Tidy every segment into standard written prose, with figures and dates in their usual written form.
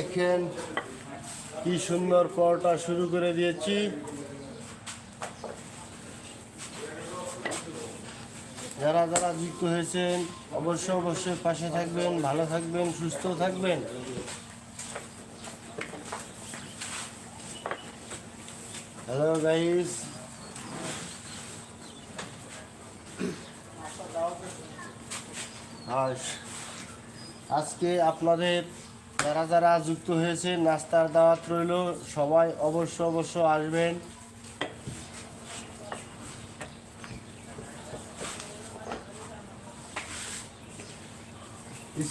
দেখেন কি সুন্দর পরোটা শুরু করে দিয়েছি। যারা যারা যুক্ত হয়েছেন অবশ্যই পাশে থাকবেন, ভালো থাকবেন, সুস্থ থাকবেন। হ্যালো গাইস, আজকে আপনাদের যারা যারা যুক্ত হয়েছে নাস্তার দাওয়াত রইল, সবাই অবশ্য আসবেন।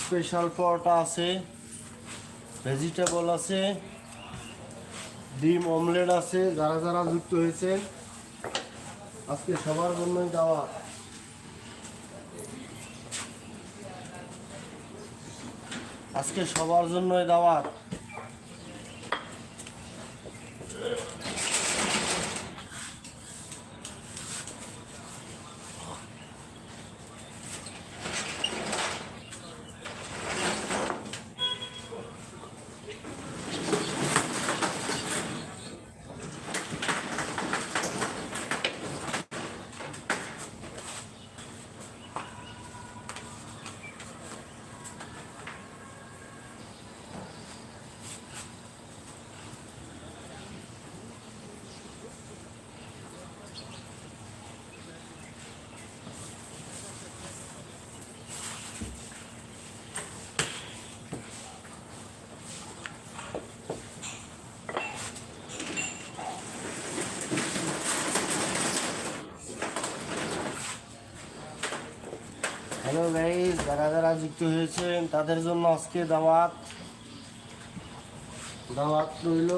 স্পেশাল পরোটা আছে, ভেজিটেবল আছে, ডিম অমলেট আছে। যারা যারা যুক্ত হয়েছেন আজকে সবার জন্যই দাওয়াত। আজকে সবার জন্যই দাওয়াত। হ্যালো গাইস, যারা যারা যুক্ত হয়েছেন তাদের জন্য আজকে দাওয়াত রইল।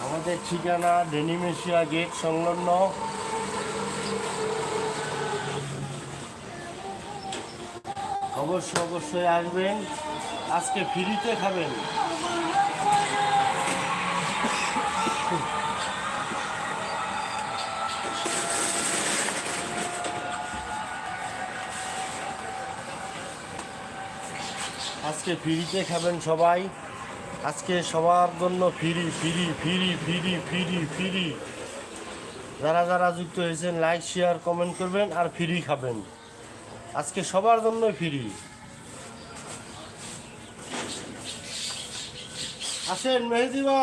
আমাদের ঠিকানা ডেনিমেশিয়া গেট সংলগ্ন। অবশ্যই আসবেন। আজকে ফ্রিতে খাবেন। আজকে ফ্রিতে খাবেন সবাই। আজকে সবার জন্য ফ্রি। যারা যারা যুক্ত হয়েছেন লাইক শেয়ার কমেন্ট করবেন আর ফ্রি খাবেন। আজকে সবার জন্য ফ্রি। আসেন মেহেদি ভাই।